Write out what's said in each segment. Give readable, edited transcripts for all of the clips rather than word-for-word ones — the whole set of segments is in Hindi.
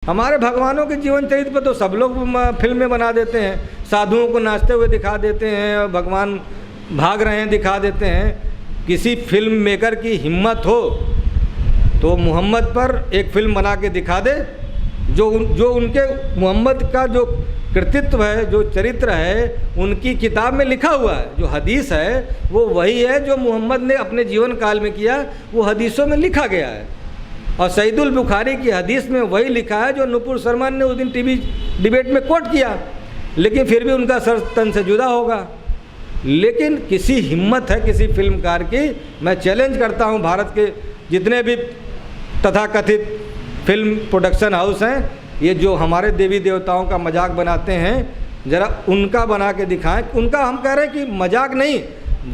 हमारे भगवानों के जीवन चरित्र पर तो सब लोग फिल्में बना देते हैं, साधुओं को नाचते हुए दिखा देते हैं, भगवान भाग रहे हैं दिखा देते हैं। किसी फिल्म मेकर की हिम्मत हो तो मोहम्मद पर एक फिल्म बना के दिखा दे, जो उनके मोहम्मद का जो कृतित्व है, जो चरित्र है, उनकी किताब में लिखा हुआ है। जो हदीस है वो वही है जो मोहम्मद ने अपने जीवन काल में किया, वो हदीसों में लिखा गया है। और सईदुल बुखारी की हदीस में वही लिखा है जो नुपुर शर्मा ने उस दिन टीवी डिबेट में कोट किया, लेकिन फिर भी उनका सर तन से जुदा होगा। लेकिन किसी हिम्मत है किसी फिल्मकार की, मैं चैलेंज करता हूं भारत के जितने भी तथाकथित फिल्म प्रोडक्शन हाउस हैं, ये जो हमारे देवी देवताओं का मजाक बनाते हैं, ज़रा उनका बना के दिखाएं। उनका हम कह रहे हैं कि मजाक नहीं,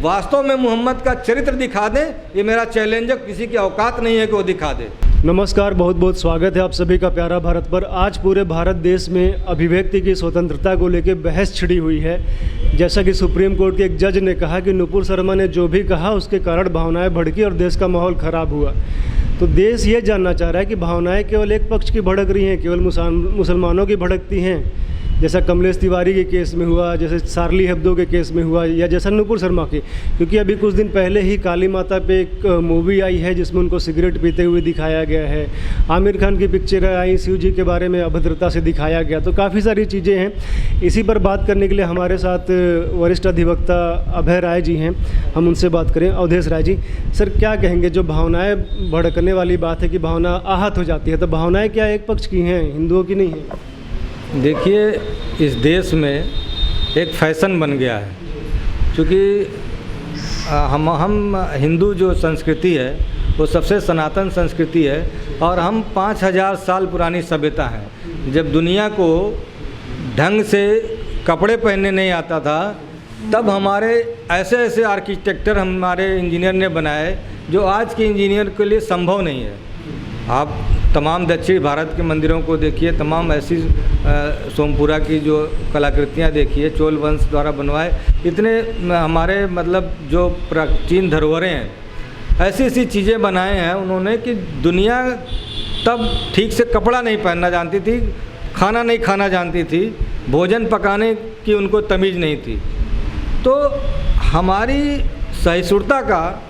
वास्तव में मोहम्मद का चरित्र दिखा दें। ये मेरा चैलेंज है, किसी की औकात नहीं है कि वो दिखा दे। नमस्कार, बहुत बहुत स्वागत है आप सभी का प्यारा भारत पर। आज पूरे भारत देश में अभिव्यक्ति की स्वतंत्रता को लेकर बहस छिड़ी हुई है। जैसा कि सुप्रीम कोर्ट के एक जज ने कहा कि नुपुर शर्मा ने जो भी कहा उसके कारण भावनाएं भड़की और देश का माहौल ख़राब हुआ। तो देश ये जानना चाह रहा है कि भावनाएं केवल एक पक्ष की भड़क रही हैं, केवल मुसलमानों की भड़कती हैं, जैसा कमलेश तिवारी के केस में हुआ, जैसे शार्ली हेब्दो के केस में हुआ, या जैसा नुपुर शर्मा के। क्योंकि अभी कुछ दिन पहले ही काली माता पे एक मूवी आई है जिसमें उनको सिगरेट पीते हुए दिखाया गया है। आमिर खान की पिक्चर आई शिव जी के बारे में अभद्रता से दिखाया गया। तो काफ़ी सारी चीज़ें हैं। इसी पर बात करने के लिए हमारे साथ वरिष्ठ अधिवक्ता अभय राय जी हैं, हम उनसे बात करें। अवधेश राय जी, सर क्या कहेंगे, जो भावनाएँ भड़कने वाली बात है कि भावना आहत हो जाती है, तो भावनाएँ क्या एक पक्ष की हैं, हिंदुओं की नहीं है? देखिए, इस देश में एक फैशन बन गया है, क्योंकि हम हिंदू जो संस्कृति है वो सबसे सनातन संस्कृति है और हम 5000 साल पुरानी सभ्यता है। जब दुनिया को ढंग से कपड़े पहनने नहीं आता था, तब हमारे ऐसे ऐसे आर्किटेक्चर हमारे इंजीनियर ने बनाए जो आज के इंजीनियर के लिए संभव नहीं है। आप तमाम दक्षिण भारत के मंदिरों को देखिए, तमाम ऐसी सोमपुरा की जो कलाकृतियाँ देखिए, चोल वंश द्वारा बनवाए, इतने हमारे मतलब जो प्राचीन धरोहरें हैं, ऐसी ऐसी चीज़ें बनाए हैं उन्होंने कि दुनिया तब ठीक से कपड़ा नहीं पहनना जानती थी, खाना नहीं खाना जानती थी, भोजन पकाने की उनको तमीज़ नहीं थी। तो हमारी सहिष्णुता का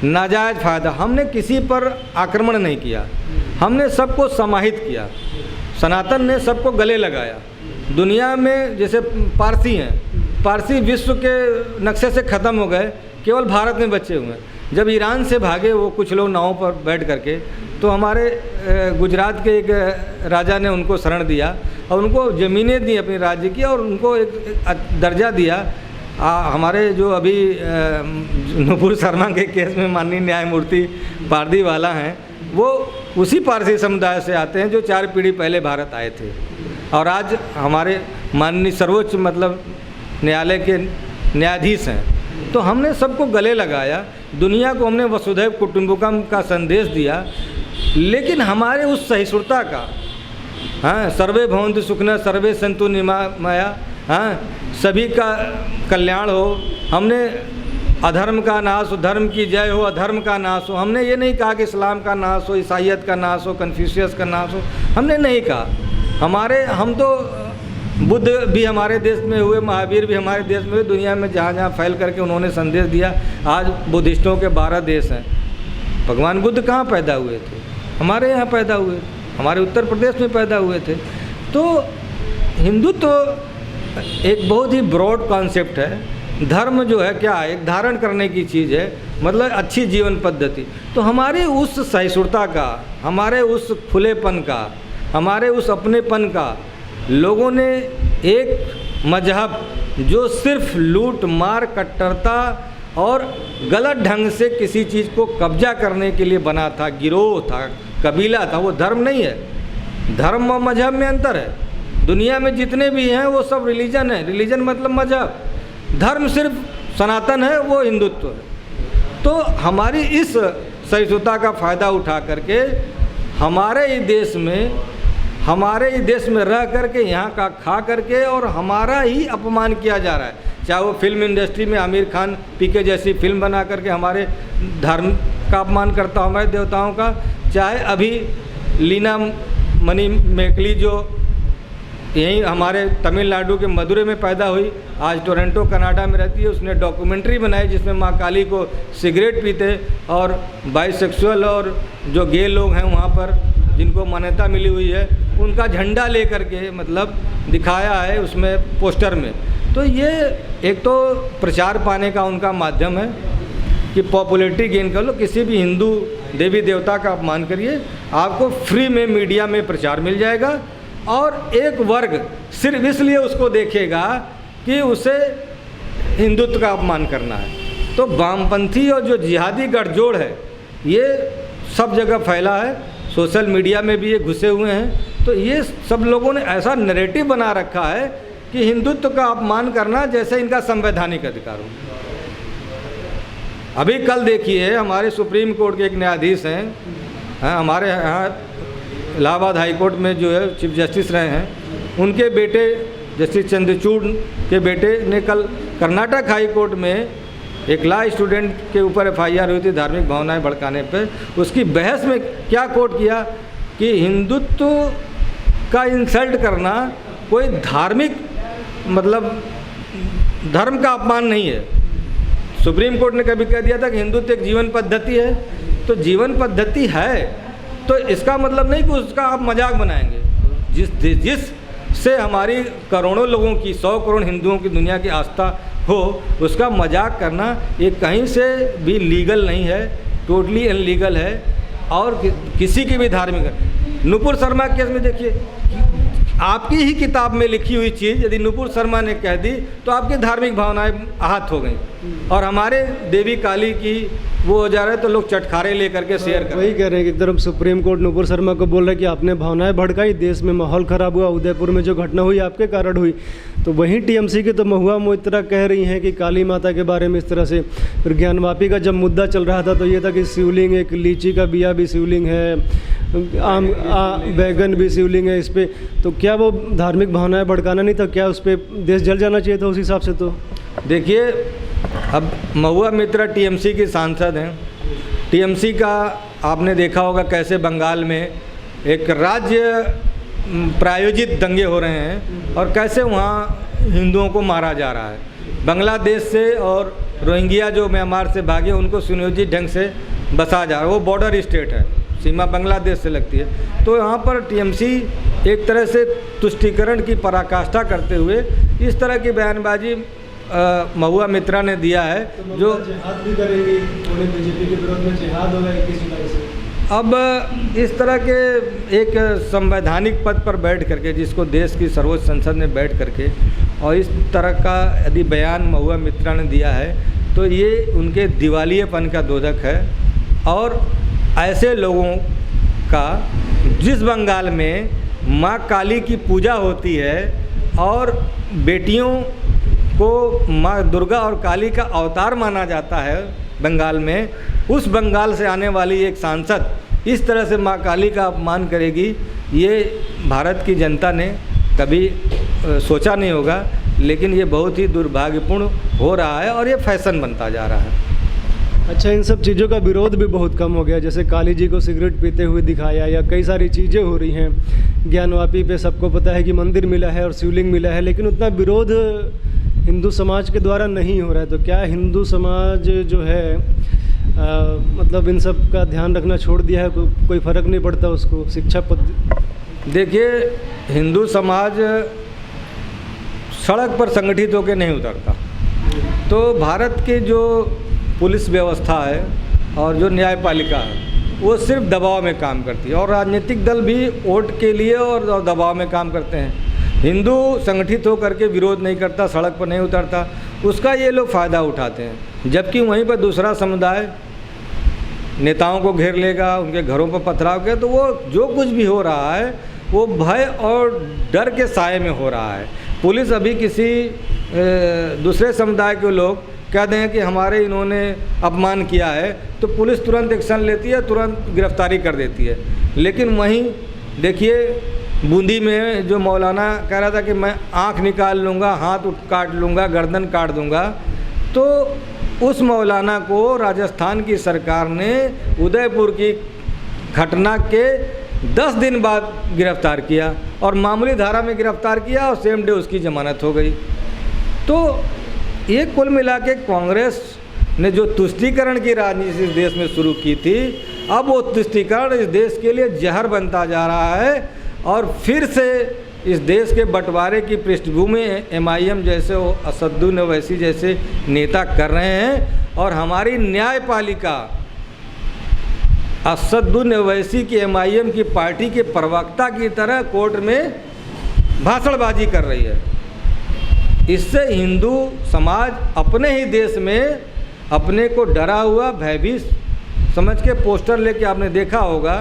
नाजायज़ फ़ायदा, हमने किसी पर आक्रमण नहीं किया, हमने सबको समाहित किया। सनातन ने सबको गले लगाया। दुनिया में जैसे पारसी हैं, पारसी विश्व के नक्शे से ख़त्म हो गए, केवल भारत में बचे हुए हैं। जब ईरान से भागे वो कुछ लोग नावों पर बैठ करके, तो हमारे गुजरात के एक राजा ने उनको शरण दिया और उनको ज़मीनें दी अपने राज्य की, और उनको एक दर्जा दिया। हमारे जो अभी नुपुर शर्मा के केस में माननीय न्यायमूर्ति पारदीवाला हैं, वो उसी पारसी समुदाय से आते हैं जो 4 पीढ़ी पहले भारत आए थे, और आज हमारे माननीय सर्वोच्च मतलब न्यायालय के न्यायाधीश हैं। तो हमने सबको गले लगाया, दुनिया को हमने वसुधैव कुटुंबकम का संदेश दिया। लेकिन हमारे उस सहिष्णुता का, हाँ, सर्वे भवन्तु सुखिनः सर्वे सन्तु निरामया, हाँ, सभी का कल्याण हो, हमने अधर्म का नाश हो, धर्म की जय हो, अधर्म का नाश हो। हमने ये नहीं कहा कि इस्लाम का नाश हो, ईसाइयत का नाश हो, कन्फ्यूशियस का नाश हो, हमने नहीं कहा। हम तो बुद्ध भी हमारे देश में हुए, महावीर भी हमारे देश में हुए, दुनिया में जहाँ जहाँ फैल करके उन्होंने संदेश दिया। आज बुद्धिस्टों के 12 देश हैं। भगवान बुद्ध कहाँ पैदा हुए थे? हमारे यहाँ पैदा हुए, हमारे उत्तर प्रदेश में पैदा हुए थे। तो हिंदुत्व तो एक बहुत ही ब्रॉड कॉन्सेप्ट है। धर्म जो है क्या है, एक धारण करने की चीज़ है, मतलब अच्छी जीवन पद्धति। तो हमारे उस सहिष्णुता का, हमारे उस खुलेपन का, हमारे उस अपनेपन का, लोगों ने एक मजहब जो सिर्फ लूट मार, कट्टरता और गलत ढंग से किसी चीज़ को कब्जा करने के लिए बना था, गिरोह था, कबीला था, वो धर्म नहीं है। धर्म और मजहब में अंतर है। दुनिया में जितने भी हैं वो सब रिलीजन है, रिलीजन मतलब मजहब। धर्म सिर्फ सनातन है, वो हिंदुत्व है। तो हमारी इस सहिष्णुता का फ़ायदा उठा करके हमारे ही देश में रह करके, यहाँ का खा करके, और हमारा ही अपमान किया जा रहा है। चाहे वो फिल्म इंडस्ट्री में आमिर खान पीके जैसी फिल्म बना करके हमारे धर्म का अपमान करता हो, हमारे देवताओं का, चाहे अभी लीना मनी मेकली जो यहीं हमारे तमिलनाडु के मदुरै में पैदा हुई, आज टोरंटो कनाडा में रहती है। उसने डॉक्यूमेंट्री बनाई जिसमें माँ काली को सिगरेट पीते और बाइसेक्सुअल और जो गे लोग हैं वहाँ पर जिनको मान्यता मिली हुई है उनका झंडा लेकर के मतलब दिखाया है उसमें पोस्टर में। तो ये एक तो प्रचार पाने का उनका माध्यम है कि पॉपुलैरिटी गेन कर लो, किसी भी हिंदू देवी देवता का अपमान करिए, आपको फ्री में मीडिया में प्रचार मिल जाएगा। और एक वर्ग सिर्फ इसलिए उसको देखेगा कि उसे हिंदुत्व का अपमान करना है। तो वामपंथी और जो जिहादी गठजोड़ है ये सब जगह फैला है, सोशल मीडिया में भी ये घुसे हुए हैं। तो ये सब लोगों ने ऐसा नैरेटिव बना रखा है कि हिंदुत्व का अपमान करना जैसे इनका संवैधानिक अधिकार हो। अभी कल देखिए हमारे सुप्रीम कोर्ट के एक न्यायाधीश हैं, हमारे यहाँ इलाहाबाद हाई कोर्ट में जो है चीफ जस्टिस रहे हैं, उनके बेटे जस्टिस चंद्रचूड़ के बेटे ने कल कर्नाटक हाई कोर्ट में एक लॉ स्टूडेंट के ऊपर FIR हुई थी धार्मिक भावनाएं भड़काने पे। उसकी बहस में क्या कोट किया कि हिंदुत्व का इंसल्ट करना कोई धार्मिक मतलब धर्म का अपमान नहीं है। सुप्रीम कोर्ट ने कभी कह दिया था कि हिंदुत्व एक जीवन पद्धति है, तो जीवन पद्धति है तो इसका मतलब नहीं कि उसका आप मजाक बनाएंगे। जिस से हमारी करोड़ों लोगों की 100 करोड़ हिंदुओं की दुनिया की आस्था हो, उसका मजाक करना ये कहीं से भी लीगल नहीं है, टोटली अनलीगल है। और किसी की भी धार्मिक नुपुर शर्मा केस में देखिए, आपकी ही किताब में लिखी हुई चीज़ यदि नुपुर शर्मा ने कह दी तो आपकी धार्मिक भावनाएं आहत हो गई। और हमारे देवी काली की वो हो जा रहा है तो लोग चटखारे लेकर के शेयर कर वही कह रहे हैं कि एक तरफ सुप्रीम कोर्ट नुपुर शर्मा को बोल रहा है कि आपने भावनाएं भड़काई, देश में माहौल ख़राब हुआ, उदयपुर में जो घटना हुई आपके कारण हुई। तो वहीं TMC के तो महुआ मोइत्रा कह रही हैं कि काली माता के बारे में इस तरह से। फिर ज्ञानवापी का जब मुद्दा चल रहा था तो ये था कि शिवलिंग, एक लीची का बिया भी शिवलिंग है, आम बैगन भी शिवलिंग है इस पर। तो क्या वो धार्मिक भावनाएँ भड़काना नहीं था? क्या उस पर देश जल जाना चाहिए था उस हिसाब से? तो देखिए, अब महुआ मित्रा TMC की सांसद हैं। TMC का आपने देखा होगा कैसे बंगाल में एक राज्य प्रायोजित दंगे हो रहे हैं और कैसे वहाँ हिंदुओं को मारा जा रहा है। बांग्लादेश से और रोहिंग्या जो म्यांमार से भागे उनको सुनियोजित ढंग से बसा जा रहा है। वो बॉर्डर स्टेट है, सीमा बांग्लादेश से लगती है। तो यहाँ पर TMC एक तरह से तुष्टीकरण की पराकाष्ठा करते हुए इस तरह की बयानबाजी महुआ मित्रा ने दिया है। तो जो जिहाद भी करेंगी, बीजेपी के विरोध में जिहाद होगा 21 जुलाई से। अब इस तरह के एक संवैधानिक पद पर बैठ करके, जिसको देश की सर्वोच्च संसद में बैठ करके और इस तरह का यदि बयान महुआ मित्रा ने दिया है तो ये उनके दिवालियेपन का द्योतक है। और ऐसे लोगों का जिस बंगाल में माँ काली की पूजा होती है और बेटियों को माँ दुर्गा और काली का अवतार माना जाता है बंगाल में, उस बंगाल से आने वाली एक सांसद इस तरह से माँ काली का अपमान करेगी, ये भारत की जनता ने कभी सोचा नहीं होगा। लेकिन ये बहुत ही दुर्भाग्यपूर्ण हो रहा है और ये फैशन बनता जा रहा है। अच्छा, इन सब चीज़ों का विरोध भी बहुत कम हो गया, जैसे काली जी को सिगरेट पीते हुए दिखाया या कई सारी चीज़ें हो रही हैं। ज्ञानवापी पे सबको पता है कि मंदिर मिला है और शिवलिंग मिला है, लेकिन उतना विरोध हिंदू समाज के द्वारा नहीं हो रहा है। तो क्या हिंदू समाज जो है मतलब इन सब का ध्यान रखना छोड़ दिया है? कोई फ़र्क नहीं पड़ता उसको शिक्षा पद्धति? देखिए, हिंदू समाज सड़क पर संगठित होकर नहीं उतरता। तो भारत के जो पुलिस व्यवस्था है और जो न्यायपालिका है वो सिर्फ दबाव में काम करती है और राजनीतिक दल भी वोट के लिए और दबाव में काम करते हैं। हिंदू संगठित होकर के विरोध नहीं करता, सड़क पर नहीं उतरता, उसका ये लोग फ़ायदा उठाते हैं। जबकि वहीं पर दूसरा समुदाय नेताओं को घेर लेगा, उनके घरों पर पथराव किया, तो वो जो कुछ भी हो रहा है वो भय और डर के साए में हो रहा है। पुलिस अभी किसी दूसरे समुदाय के लोग कह दें कि हमारे इन्होंने अपमान किया है तो पुलिस तुरंत एक्शन लेती है, तुरंत गिरफ्तारी कर देती है। लेकिन वहीं देखिए बूंदी में जो मौलाना कह रहा था कि मैं आँख निकाल लूँगा, हाथ काट लूँगा, गर्दन काट दूँगा, तो उस मौलाना को राजस्थान की सरकार ने उदयपुर की घटना के 10 दिन बाद गिरफ्तार किया और मामूली धारा में गिरफ्तार किया और सेम डे उसकी जमानत हो गई। तो ये कुल मिला के कांग्रेस ने जो तुष्टीकरण की राजनीति इस देश में शुरू की थी, अब वो तुष्टीकरण इस देश के लिए जहर बनता जा रहा है और फिर से इस देश के बंटवारे की पृष्ठभूमि MIM जैसे असदुद्दीन ओवैसी जैसे नेता कर रहे हैं और हमारी न्यायपालिका असदुद्दीन ओवैसी की MIM की पार्टी के प्रवक्ता की तरह कोर्ट में भाषणबाजी कर रही है। इससे हिंदू समाज अपने ही देश में अपने को डरा हुआ भयभीत समझ के पोस्टर लेके, आपने देखा होगा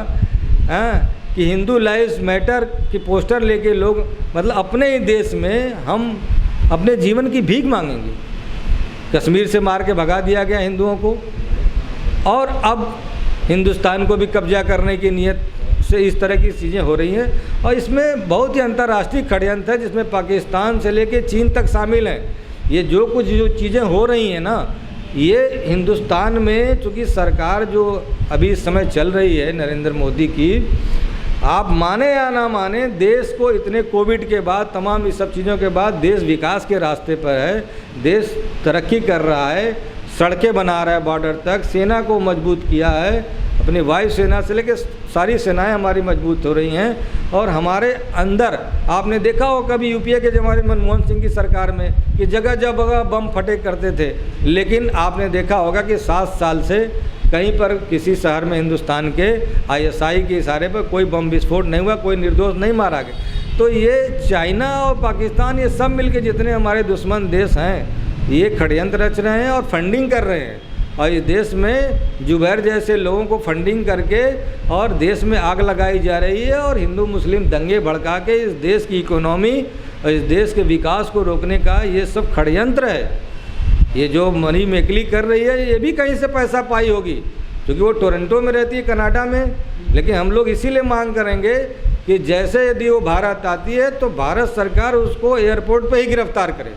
कि हिंदू लाइव्स मैटर की पोस्टर लेके लोग मतलब अपने ही देश में हम अपने जीवन की भीख मांगेंगे। कश्मीर से मार के भगा दिया गया हिंदुओं को और अब हिंदुस्तान को भी कब्जा करने की नीयत से इस तरह की चीज़ें हो रही हैं और इसमें बहुत ही अंतर्राष्ट्रीय षड्यंत्र है जिसमें पाकिस्तान से लेके चीन तक शामिल हैं। ये जो कुछ जो चीज़ें हो रही हैं ना, ये हिंदुस्तान में चूँकि सरकार जो अभी इस समय चल रही है नरेंद्र मोदी की, आप माने या ना माने, देश को इतने कोविड के बाद तमाम इस सब चीज़ों के बाद देश विकास के रास्ते पर है, देश तरक्की कर रहा है, सड़कें बना रहा है बॉर्डर तक, सेना को मजबूत किया है, अपनी वायु सेना से लेकर सारी सेनाएं हमारी मजबूत हो रही हैं और हमारे अंदर आपने देखा हो कभी यूपीए के ज़माने में मनमोहन सिंह की सरकार में कि जगह जगह बम फटे करते थे, लेकिन आपने देखा होगा कि 7 साल से कहीं पर किसी शहर में हिंदुस्तान के ISI के इशारे पर कोई बम विस्फोट नहीं हुआ, कोई निर्दोष नहीं मारा गया। तो ये चाइना और पाकिस्तान ये सब मिलके जितने हमारे दुश्मन देश हैं ये षड्यंत्र रच रहे हैं और फंडिंग कर रहे हैं और इस देश में जुबैर जैसे लोगों को फंडिंग करके और देश में आग लगाई जा रही है और हिंदू मुस्लिम दंगे भड़का के इस देश की इकोनॉमी और इस देश के विकास को रोकने का ये सब षड्यंत्र है। ये जो मनी मेकली कर रही है ये भी कहीं से पैसा पाई होगी क्योंकि वो टोरंटो में रहती है कनाडा में, लेकिन हम लोग इसीलिए मांग करेंगे कि जैसे यदि वो भारत आती है तो भारत सरकार उसको एयरपोर्ट पर ही गिरफ्तार करे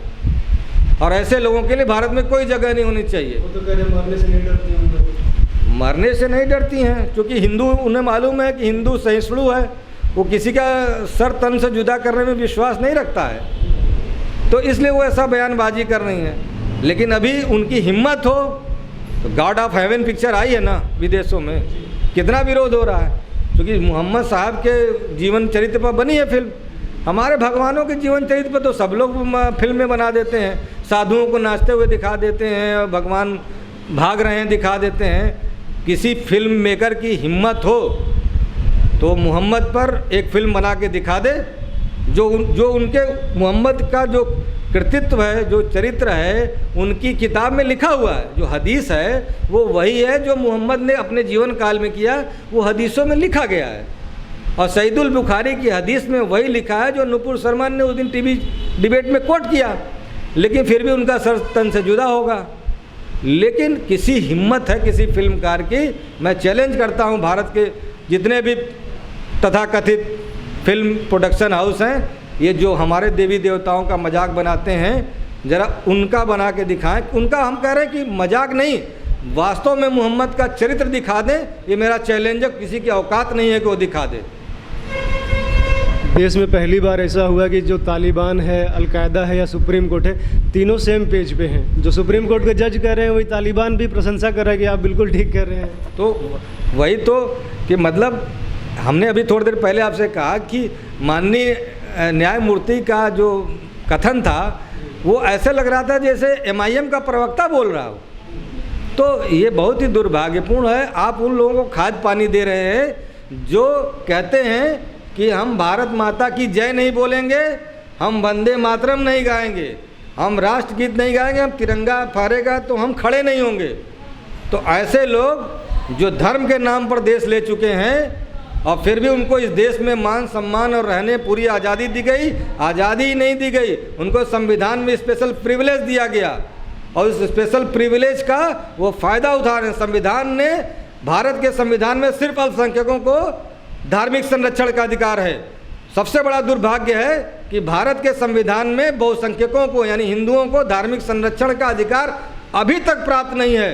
और ऐसे लोगों के लिए भारत में कोई जगह नहीं होनी चाहिए। वो तो कह रहे मरने से नहीं डरती हैं। मरने से नहीं डरती हैं क्योंकि हिंदू, उन्हें मालूम है कि हिंदू सहिष्णु है, वो किसी का सर तन से जुदा करने में विश्वास नहीं रखता है, तो इसलिए वो ऐसा बयानबाजी कर रही हैं। लेकिन अभी उनकी हिम्मत हो तो गॉड ऑफ हेवन पिक्चर आई है ना विदेशों में, कितना विरोध हो रहा है क्योंकि मोहम्मद साहब के जीवन चरित्र पर बनी है फिल्म। हमारे भगवानों के जीवन चरित्र पर तो सब लोग फिल्में बना देते हैं, साधुओं को नाचते हुए दिखा देते हैं, भगवान भाग रहे हैं दिखा देते हैं। किसी फिल्म मेकर की हिम्मत हो तो मोहम्मद पर एक फिल्म बना के दिखा दे जो उनके मोहम्मद का जो कृतित्व है, जो चरित्र है, उनकी किताब में लिखा हुआ है। जो हदीस है वो वही है जो मोहम्मद ने अपने जीवन काल में किया, वो हदीसों में लिखा गया है। और सईदुल बुखारी की हदीस में वही लिखा है जो नुपुर शर्मा ने उस दिन टीवी डिबेट में कोट किया, लेकिन फिर भी उनका सर तन से जुदा होगा। लेकिन किसी हिम्मत है किसी फिल्मकार की, मैं चैलेंज करता हूं भारत के जितने भी तथाकथित फिल्म प्रोडक्शन हाउस हैं, ये जो हमारे देवी देवताओं का मजाक बनाते हैं ज़रा उनका बना के दिखाएं। उनका हम कह रहे हैं कि मजाक नहीं, वास्तव में मोहम्मद का चरित्र दिखा दें। ये मेरा चैलेंज है, किसी की औकात नहीं है कि वो दिखा दे। देश में पहली बार ऐसा हुआ कि जो तालिबान है, अलकायदा है या सुप्रीम कोर्ट है, तीनों सेम पेज पे हैं। जो सुप्रीम कोर्ट के जज कर रहे हैं वही तालिबान भी प्रशंसा कर रहा है कि आप बिल्कुल ठीक कर रहे हैं। तो वही तो कि मतलब हमने अभी थोड़ी देर पहले आपसे कहा कि माननीय न्यायमूर्ति का जो कथन था वो ऐसे लग रहा था जैसे MIM का प्रवक्ता बोल रहा हो। तो ये बहुत ही दुर्भाग्यपूर्ण है। आप उन लोगों को खाद पानी दे रहे हैं जो कहते हैं कि हम भारत माता की जय नहीं बोलेंगे, हम वंदे मातरम नहीं गाएंगे, हम राष्ट्रगीत नहीं गाएंगे, हम तिरंगा फहरेगा तो हम खड़े नहीं होंगे। तो ऐसे लोग जो धर्म के नाम पर देश ले चुके हैं और फिर भी उनको इस देश में मान सम्मान और रहने पूरी आज़ादी दी गई, आज़ादी ही नहीं दी गई, उनको संविधान में स्पेशल प्रिविलेज दिया गया और उस स्पेशल प्रिविलेज का वो फ़ायदा उठा रहे हैं। संविधान ने, भारत के संविधान में सिर्फ अल्पसंख्यकों को धार्मिक संरक्षण का अधिकार है। सबसे बड़ा दुर्भाग्य है कि भारत के संविधान में बहुसंख्यकों को यानी हिंदुओं को धार्मिक संरक्षण का अधिकार अभी तक प्राप्त नहीं है।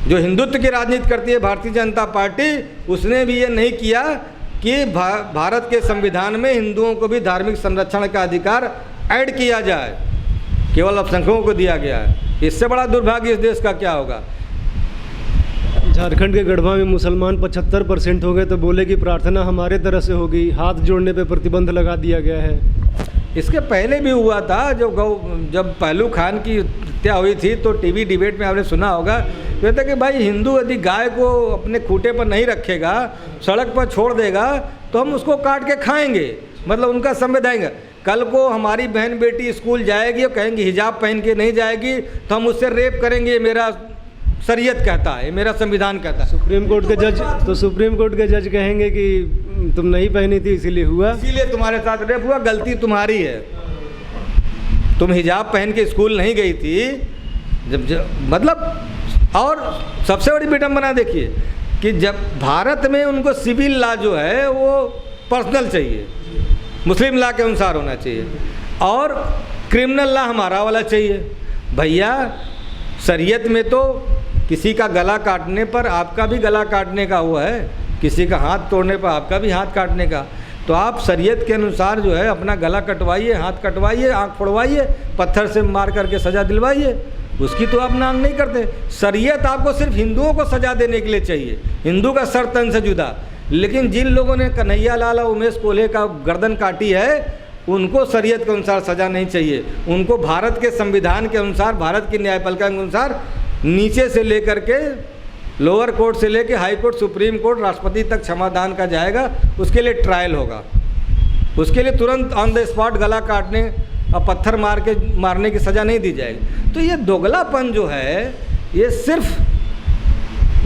जो हिंदुत्व की राजनीति करती है भारतीय जनता पार्टी, उसने भी ये नहीं किया कि भारत के संविधान में हिंदुओं को भी धार्मिक संरक्षण का अधिकार ऐड किया जाए, केवल अल्पसंख्यकों को दिया गया है। इससे बड़ा दुर्भाग्य इस देश का क्या होगा। झारखंड के गढ़वा में मुसलमान 75% हो गए तो बोले कि प्रार्थना हमारे तरफ से होगी, हाथ जोड़ने पे प्रतिबंध लगा दिया गया है। इसके पहले भी हुआ था, जब पहलू खान की हत्या हुई थी तो टीवी डिबेट में आपने सुना होगा, कहते कि भाई हिंदू यदि गाय को अपने खूंटे पर नहीं रखेगा, सड़क पर छोड़ देगा तो हम उसको काट के खाएंगे, मतलब उनका संविधान। कल को हमारी बहन बेटी स्कूल जाएगी और कहेंगी हिजाब पहन के नहीं जाएगी तो हम उससे रेप करेंगे, मेरा शरीयत कहता है, मेरा संविधान कहता है। सुप्रीम कोर्ट के जज कहेंगे कि तुम नहीं पहनी थी इसीलिए हुआ, इसीलिए तुम्हारे साथ रेप हुआ, गलती तुम्हारी है, तुम हिजाब पहन के स्कूल नहीं गई थी। जब मतलब और सबसे बड़ी विडंबना देखिए कि जब भारत में उनको सिविल लॉ जो है वो पर्सनल चाहिए, मुस्लिम लॉ के अनुसार होना चाहिए, और क्रिमिनल लॉ हमारा वाला चाहिए। भैया शरीयत में तो किसी का गला काटने पर आपका भी गला काटने का हुआ है, किसी का हाथ तोड़ने पर आपका भी हाथ काटने का। तो आप शरीयत के अनुसार जो है अपना गला कटवाइए, हाथ कटवाइए, आँख फोड़वाइए, पत्थर से मार करके सज़ा दिलवाइए, उसकी तो आप मांग नहीं करते। शरीयत आपको सिर्फ हिंदुओं को सज़ा देने के लिए चाहिए, हिंदू का सर तन से जुदा। लेकिन जिन लोगों ने कन्हैया लाल और उमेश कोल्हे का गर्दन काटी है उनको शरीयत के अनुसार सज़ा नहीं चाहिए, उनको भारत के संविधान के अनुसार, भारत की न्यायपालिका के अनुसार नीचे से लेकर के लोअर कोर्ट से लेकर हाई कोर्ट, सुप्रीम कोर्ट, राष्ट्रपति तक क्षमादान का जाएगा, उसके लिए ट्रायल होगा, उसके लिए तुरंत ऑन द स्पॉट गला काटने और पत्थर मारने की सज़ा नहीं दी जाएगी। तो ये दोगलापन जो है ये सिर्फ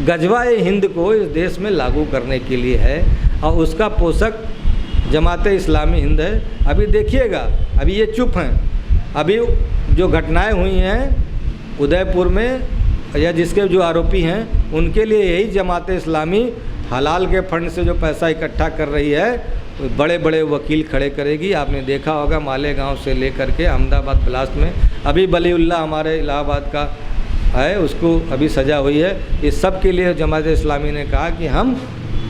गजवा-ए हिंद को इस देश में लागू करने के लिए है, और उसका पोषक जमाते इस्लामी हिंद है। अभी देखिएगा, अभी ये चुप हैं, अभी जो घटनाएं हुई हैं उदयपुर में या जिसके जो आरोपी हैं उनके लिए यही जमाते इस्लामी हलाल के फंड से जो पैसा इकट्ठा कर रही है बड़े बड़े वकील खड़े करेगी। आपने देखा होगा मालेगांव से लेकर के अहमदाबाद ब्लास्ट में अभी वलीउल्ला हमारे इलाहाबाद का है, उसको अभी सज़ा हुई है। इस सब के लिए जमात इस्लामी ने कहा कि हम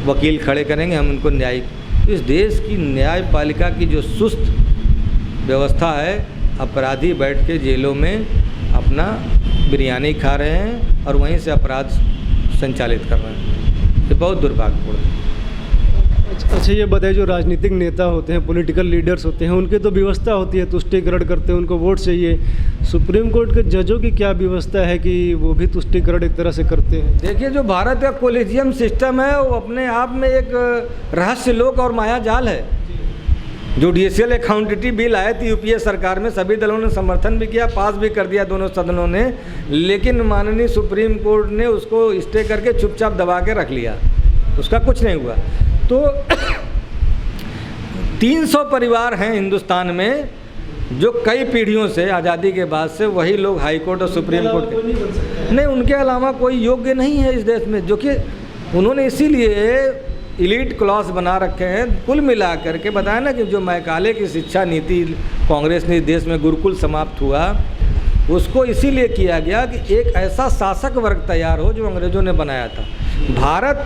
वकील खड़े करेंगे, हम उनको न्याय। इस देश की न्यायपालिका की जो सुस्त व्यवस्था है, अपराधी बैठ के जेलों में अपना बिरयानी खा रहे हैं और वहीं से अपराध संचालित कर रहे हैं, ये बहुत दुर्भाग्यपूर्ण है। अच्छा ये बताइए, जो राजनीतिक नेता होते हैं, पॉलिटिकल लीडर्स होते हैं, उनकी तो व्यवस्था होती है तुष्टिकरण करते हैं, उनको वोट चाहिए। सुप्रीम कोर्ट के जजों की क्या व्यवस्था है कि वो भी तुष्टिकरण एक तरह से करते हैं? देखिए, जो भारत का कोलेजियम सिस्टम है वो अपने आप में एक रहस्य लोक और माया जाल है। जुडिशियल अकाउंटेबिलिटी बिल आए थे यूपीए सरकार में, सभी दलों ने समर्थन भी किया, पास भी कर दिया दोनों सदनों ने, लेकिन माननीय सुप्रीम कोर्ट ने उसको स्टे करके चुपचाप दबा के रख लिया, उसका कुछ नहीं हुआ। तो 300 परिवार हैं हिंदुस्तान में जो कई पीढ़ियों से, आज़ादी के बाद से वही लोग हाई कोर्ट और सुप्रीम कोर्ट के नहीं, उनके अलावा कोई योग्य नहीं है इस देश में, जो कि उन्होंने इसीलिए इलीट क्लॉस बना रखे हैं। कुल मिला करके बताया ना कि जो मैकाले की शिक्षा नीति कांग्रेस ने देश में गुरुकुल समाप्त हुआ, उसको इसीलिए किया गया कि एक ऐसा शासक वर्ग तैयार हो जो अंग्रेज़ों ने बनाया था। भारत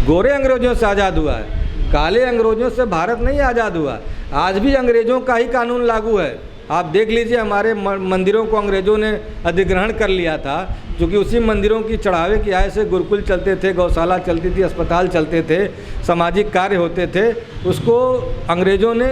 गोरे अंग्रेज़ों से आज़ाद हुआ है, काले अंग्रेज़ों से भारत नहीं आज़ाद हुआ। आज भी अंग्रेज़ों का ही कानून लागू है। आप देख लीजिए, हमारे मंदिरों को अंग्रेज़ों ने अधिग्रहण कर लिया था, क्योंकि उसी मंदिरों की चढ़ावे की आय से गुरुकुल चलते थे, गौशाला चलती थी, अस्पताल चलते थे, सामाजिक कार्य होते थे, उसको अंग्रेज़ों ने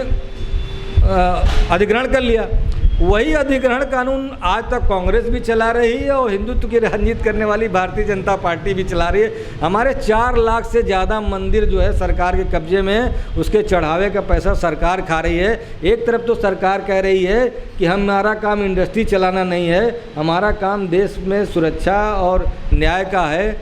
अधिग्रहण कर लिया। वही अधिग्रहण कानून आज तक कांग्रेस भी चला रही है और हिंदुत्व की राजनीति करने वाली भारतीय जनता पार्टी भी चला रही है। हमारे 4 लाख से ज़्यादा मंदिर जो है सरकार के कब्जे में है, उसके चढ़ावे का पैसा सरकार खा रही है। एक तरफ तो सरकार कह रही है कि हमारा काम इंडस्ट्री चलाना नहीं है, हमारा काम देश में सुरक्षा और न्याय का है,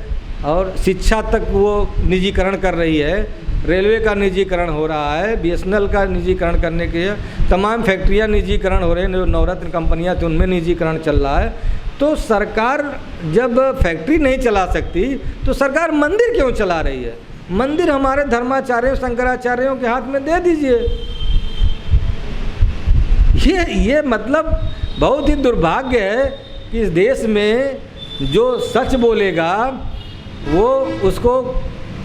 और शिक्षा तक वो निजीकरण कर रही है, रेलवे का निजीकरण हो रहा है, बीएसएनएल का निजीकरण करने के तमाम फैक्ट्रियां निजीकरण हो रहे हैं, जो नवरत्न कंपनियां थी उनमें निजीकरण चल रहा है। तो सरकार जब फैक्ट्री नहीं चला सकती तो सरकार मंदिर क्यों चला रही है? मंदिर हमारे धर्माचार्यों, शंकराचार्यों के हाथ में दे दीजिए। ये मतलब बहुत ही दुर्भाग्य है कि इस देश में जो सच बोलेगा वो उसको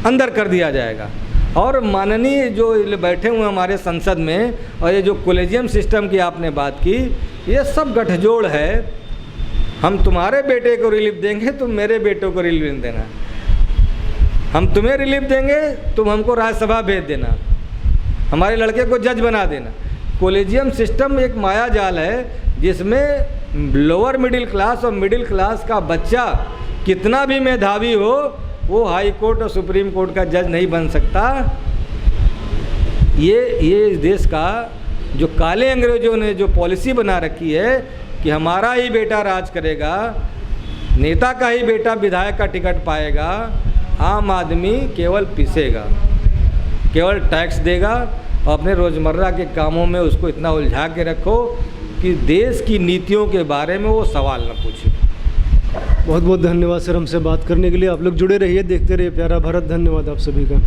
अंदर कर दिया जाएगा, और माननीय जो बैठे हुए हमारे संसद में, और ये जो कॉलेजियम सिस्टम की आपने बात की, ये सब गठजोड़ है। हम तुम्हारे बेटे को रिलीफ देंगे, तुम मेरे बेटों को रिलीफ देना, हम तुम्हें रिलीफ देंगे, तुम हमको राज्यसभा भेज देना, हमारे लड़के को जज बना देना। कॉलेजियम सिस्टम एक माया जाल है जिसमें लोअर मिडिल क्लास और मिडिल क्लास का बच्चा कितना भी मेधावी हो, वो हाई कोर्ट और सुप्रीम कोर्ट का जज नहीं बन सकता। ये इस देश का जो काले अंग्रेजों ने जो पॉलिसी बना रखी है कि हमारा ही बेटा राज करेगा, नेता का ही बेटा विधायक का टिकट पाएगा, आम आदमी केवल पिसेगा, केवल टैक्स देगा और अपने रोज़मर्रा के कामों में उसको इतना उलझा के रखो कि देश की नीतियों के बारे में वो सवाल न पूछे। बहुत बहुत धन्यवाद सर हमसे बात करने के लिए। आप लोग जुड़े रहिए, देखते रहिए प्यारा भारत। धन्यवाद आप सभी का।